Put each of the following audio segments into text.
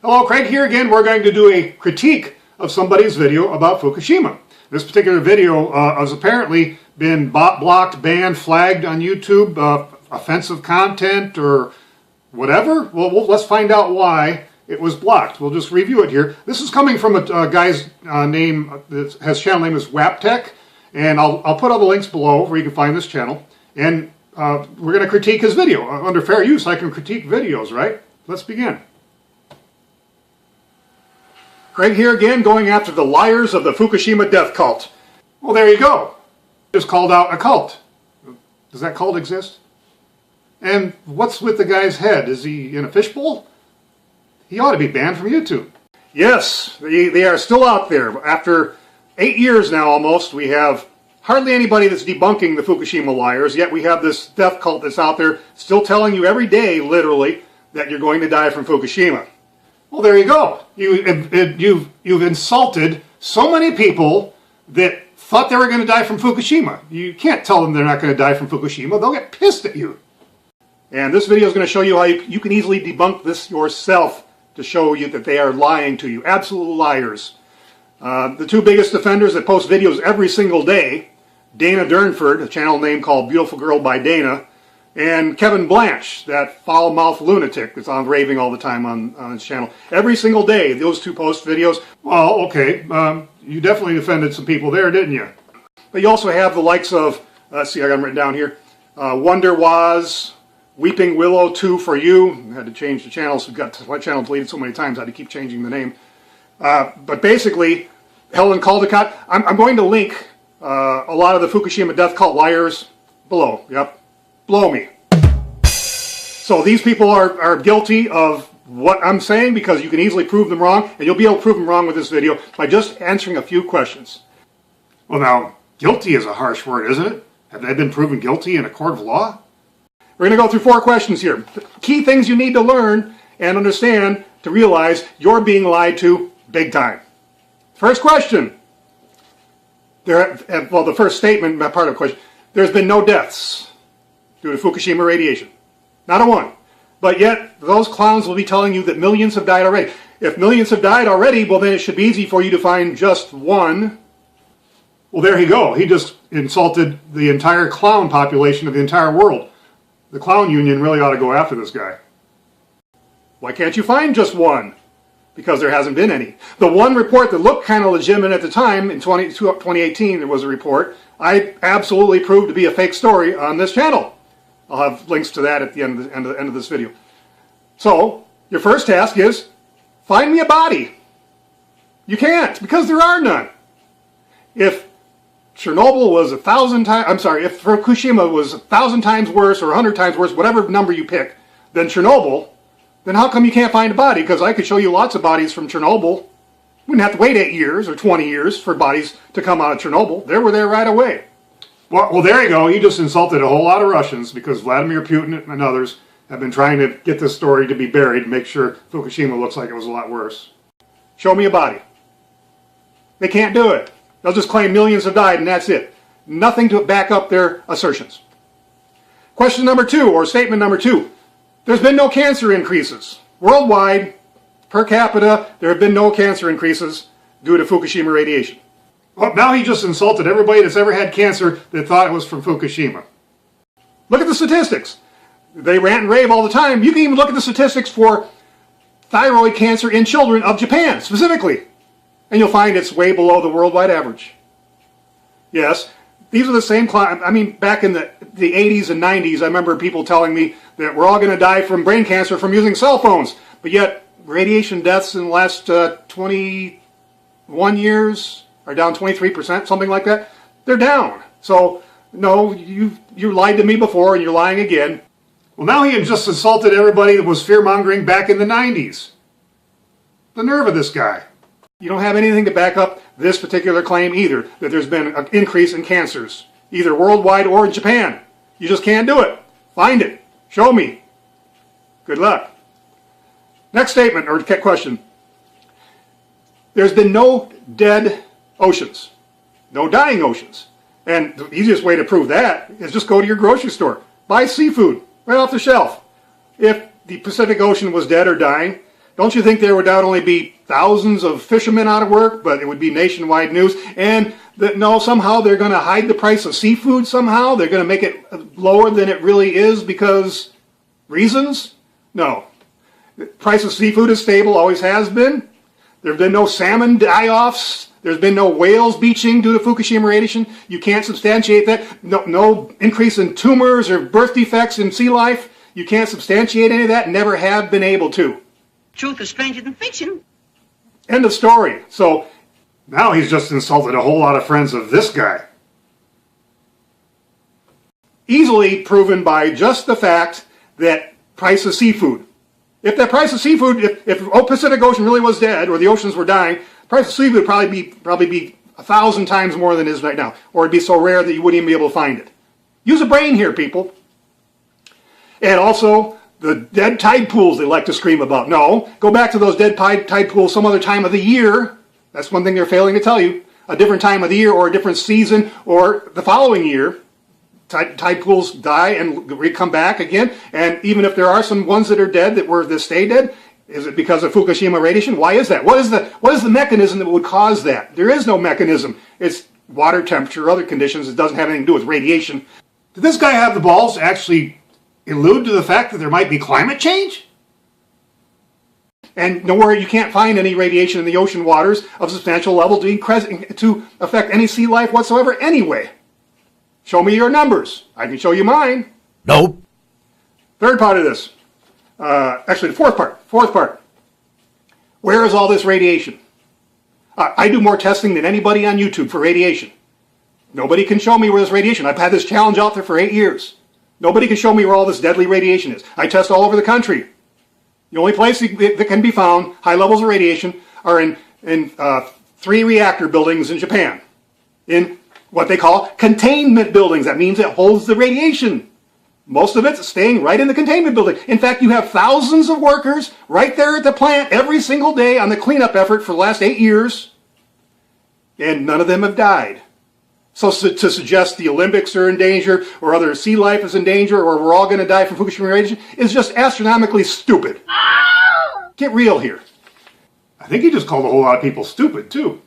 Hello, Craig here again. We're going to do a critique of somebody's video about Fukushima. This particular video has apparently been blocked, banned, flagged on YouTube, offensive content or whatever. Well, let's find out why it was blocked. We'll just review it here. This is coming from a guy's name, his channel name is WapTech, and I'll put all the links below where you can find this channel. And we're going to critique his video. Under fair use, I can critique videos, right? Let's begin. Craig here again, going after the liars of the Fukushima death cult. Well, there you go. Just called out a cult. Does that cult exist? And what's with the guy's head? Is he in a fishbowl? He ought to be banned from YouTube. Yes, they are still out there. After 8 years now almost, we have hardly anybody that's debunking the Fukushima liars, yet we have this death cult that's out there still telling you every day, literally, that you're going to die from Fukushima. Well, there you go. You've insulted so many people that thought they were going to die from Fukushima. You can't tell them they're not going to die from Fukushima. They'll get pissed at you. And this video is going to show you how you can easily debunk this yourself to show you that they are lying to you. Absolute liars. The two biggest offenders that post videos every single day, Dana Durnford, a channel name called BeautifulGirlByDana, and Kevin Blanch, that foul-mouthed lunatic that's on raving all the time on his channel. Every single day, those two post videos. Well, okay, you definitely offended some people there, didn't you? But you also have the likes of, let's see, I got them written down here, Wonder Was, Weeping Willow 2 for You. I had to change the channels. We've got my channel deleted so many times I had to keep changing the name. But basically, Helen Caldecott, I'm going to link a lot of the Fukushima death cult liars below. Yep. Blow me. So these people are guilty of what I'm saying because you can easily prove them wrong, and you'll be able to prove them wrong with this video by just answering a few questions. Well, now, guilty is a harsh word, isn't it? Have they been proven guilty in a court of law? We're going to go through 4 questions here. Key things you need to learn and understand to realize you're being lied to big time. First question. Well, the first statement, part of the question, there's been no deaths due to Fukushima radiation. Not a one. But yet, those clowns will be telling you that millions have died already. If millions have died already, well then it should be easy for you to find just one. Well, there you go. He just insulted the entire clown population of the entire world. The clown union really ought to go after this guy. Why can't you find just one? Because there hasn't been any. The one report that looked kind of legitimate at the time, in 2018 there was a report, I absolutely proved to be a fake story on this channel. I'll have links to that at the end of this video. So, your first task is, find me a body. You can't, because there are none. If Chernobyl was if Fukushima was 1,000 times worse or 100 times worse, whatever number you pick, than Chernobyl, then how come you can't find a body? Because I could show you lots of bodies from Chernobyl. We wouldn't have to wait 8 years or 20 years for bodies to come out of Chernobyl. They were there right away. Well, there you go. He just insulted a whole lot of Russians because Vladimir Putin and others have been trying to get this story to be buried and make sure Fukushima looks like it was a lot worse. Show me a body. They can't do it. They'll just claim millions have died and that's it. Nothing to back up their assertions. Question number 2, or statement number 2. There's been no cancer increases. Worldwide, per capita, there have been no cancer increases due to Fukushima radiation. Well, now he just insulted everybody that's ever had cancer that thought it was from Fukushima. Look at the statistics. They rant and rave all the time. You can even look at the statistics for thyroid cancer in children of Japan, specifically. And you'll find it's way below the worldwide average. Yes, these are the same, I mean, back in the 80s and 90s, I remember people telling me that we're all going to die from brain cancer from using cell phones. But yet, radiation deaths in the last 21 years are down 23%, something like that. They're down. So, no, you lied to me before and you're lying again. Well, now he had just insulted everybody that was fear-mongering back in the 90s. The nerve of this guy. You don't have anything to back up this particular claim either, that there's been an increase in cancers, either worldwide or in Japan. You just can't do it. Find it. Show me. Good luck. Next statement, or question. There's been no dead oceans. No dying oceans. And the easiest way to prove that is just go to your grocery store. Buy seafood right off the shelf. If the Pacific Ocean was dead or dying, Don't you think there would not only be thousands of fishermen out of work, but it would be nationwide news? And that no, somehow they're going to hide the price of seafood somehow? They're going to make it lower than it really is because reasons? No. The price of seafood is stable, always has been. There have been no salmon die-offs. There's been no whales beaching due to Fukushima radiation. You can't substantiate that. No increase in tumors or birth defects in sea life. You can't substantiate any of that. Never have been able to. Truth is stranger than fiction. End of story. So now he's just insulted a whole lot of friends of this guy. Easily proven by just the fact that price of seafood. If that price of seafood, if Pacific Ocean really was dead or the oceans were dying, the price of seafood would probably be 1,000 times more than it is right now. Or it'd be so rare that you wouldn't even be able to find it. Use a brain here, people. And also, the dead tide pools they like to scream about. No, go back to those dead tide pools some other time of the year. That's one thing they're failing to tell you. A different time of the year or a different season or the following year. Tide pools die and come back again. And even if there are some ones that are dead that stay dead, is it because of Fukushima radiation? Why is that? What is the mechanism that would cause that? There is no mechanism. It's water temperature, other conditions. It doesn't have anything to do with radiation. Did this guy have the balls to actually allude to the fact that there might be climate change? And nowhere you can't find any radiation in the ocean waters of substantial level to affect any sea life whatsoever anyway. Show me your numbers. I can show you mine. Nope. Third part of this. Actually, the fourth part. Where is all this radiation? I do more testing than anybody on YouTube for radiation. Nobody can show me where there's radiation. I've had this challenge out there for 8 years. Nobody can show me where all this deadly radiation is. I test all over the country. The only place that can be found, high levels of radiation, are in 3 reactor buildings in Japan. In what they call containment buildings. That means it holds the radiation. Most of it's staying right in the containment building. In fact, you have thousands of workers right there at the plant every single day on the cleanup effort for the last 8 years, and none of them have died. So to suggest the Olympics are in danger, or other sea life is in danger, or we're all going to die from Fukushima radiation is just astronomically stupid. Get real here. I think he just called a whole lot of people stupid, too.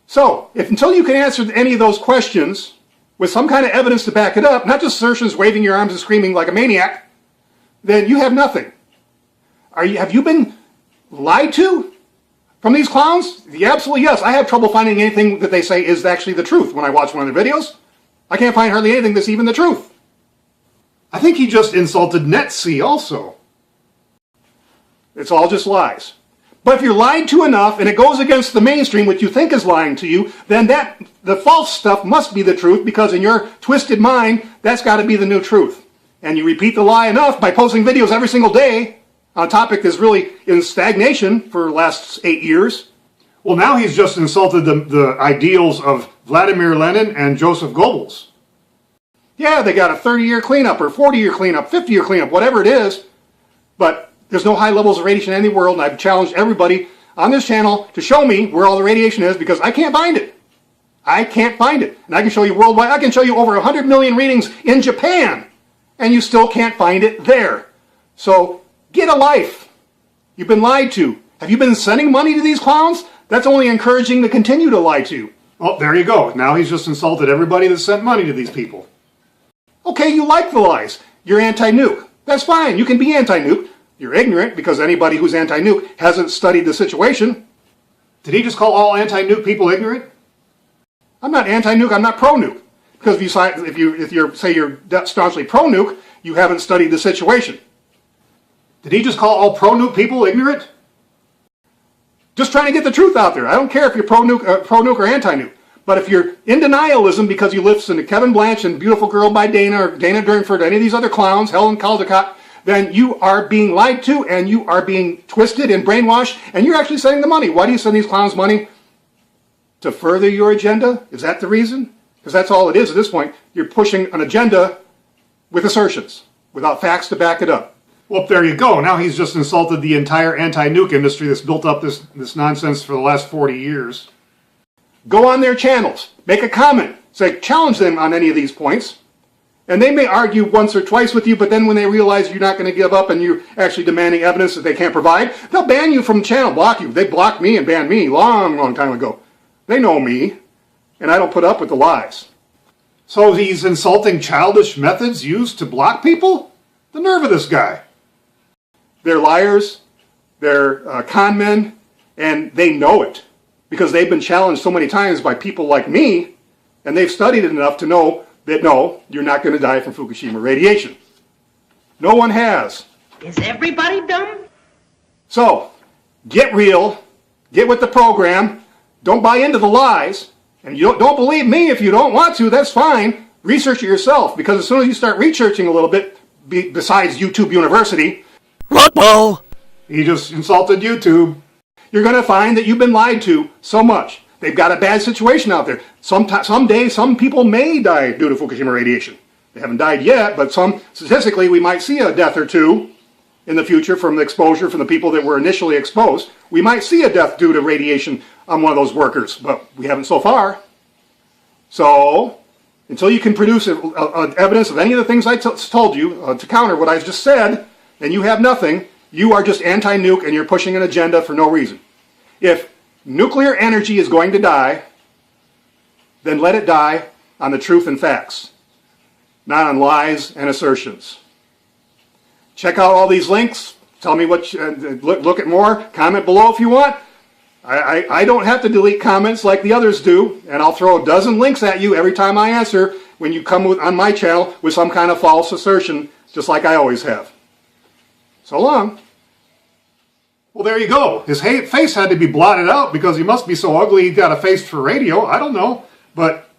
So, until you can answer any of those questions with some kind of evidence to back it up, not just assertions, waving your arms and screaming like a maniac, then you have nothing. Have you been lied to from these clowns? Absolutely yes. I have trouble finding anything that they say is actually the truth when I watch one of their videos. I can't find hardly anything that's even the truth. I think he just insulted NetC also. It's all just lies. But if you're lied to enough and it goes against the mainstream, which you think is lying to you, then the false stuff must be the truth, because in your twisted mind, that's got to be the new truth. And you repeat the lie enough by posting videos every single day on a topic that's really in stagnation for the last 8 years. Well, now he's just insulted the ideals of Vladimir Lenin and Joseph Goebbels. Yeah, they got a 30-year cleanup or 40-year cleanup, 50-year cleanup, whatever it is, but there's no high levels of radiation in the world, and I've challenged everybody on this channel to show me where all the radiation is, because I can't find it. I can't find it. And I can show you worldwide. I can show you over 100 million readings in Japan, and you still can't find it there. So get a life. You've been lied to. Have you been sending money to these clowns? That's only encouraging to continue to lie to you. Oh, there you go. Now he's just insulted everybody that sent money to these people. Okay, you like the lies. You're anti-nuke. That's fine. You can be anti-nuke. You're ignorant, because anybody who's anti-nuke hasn't studied the situation. Did he just call all anti-nuke people ignorant? I'm not anti-nuke, I'm not pro-nuke. Because if you say you're staunchly pro-nuke, you haven't studied the situation. Did he just call all pro-nuke people ignorant? Just trying to get the truth out there. I don't care if you're pro-nuke or anti-nuke. But if you're in denialism because you listen to Kevin Blanch and BeautifulGirlByDana or Dana Durnford or any of these other clowns, Helen Caldecott, then you are being lied to and you are being twisted and brainwashed, and you're actually sending the money. Why do you send these clowns money? To further your agenda? Is that the reason? Because that's all it is at this point. You're pushing an agenda with assertions, without facts to back it up. Well, there you go. Now he's just insulted the entire anti-nuke industry that's built up this nonsense for the last 40 years. Go on their channels. Make a comment. Say, challenge them on any of these points. And they may argue once or twice with you, but then when they realize you're not going to give up and you're actually demanding evidence that they can't provide, they'll ban you from the channel, block you. They blocked me and banned me long time ago. They know me, and I don't put up with the lies. So these insulting, childish methods used to block people? The nerve of this guy. They're liars, they're con men, and they know it because they've been challenged so many times by people like me, and they've studied it enough to know that no, you're not going to die from Fukushima radiation. No one has. Is everybody dumb? So, get real, get with the program, don't buy into the lies, and you don't believe me if you don't want to, that's fine. Research it yourself, because as soon as you start researching a little bit, besides YouTube University, he just insulted YouTube, you're going to find that you've been lied to so much. They've got a bad situation out there. Someday, some people may die due to Fukushima radiation. They haven't died yet, but statistically, we might see a death or two in the future from the exposure from the people that were initially exposed. We might see a death due to radiation on one of those workers, but we haven't so far. So, until you can produce evidence of any of the things I told you to counter what I just said, and you have nothing, you are just anti-nuke and you're pushing an agenda for no reason. If nuclear energy is going to die, then let it die on the truth and facts, not on lies and assertions. Check out all these links. Tell me what look at more. Comment below if you want. I don't have to delete comments like the others do, and I'll throw a dozen links at you every time I answer when you come on my channel with some kind of false assertion, just like I always have. So long. Well, there you go. His face had to be blotted out because he must be so ugly he got a face for radio. I don't know. But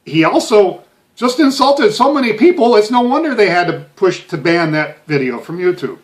he also just insulted so many people, it's no wonder they had to push to ban that video from YouTube.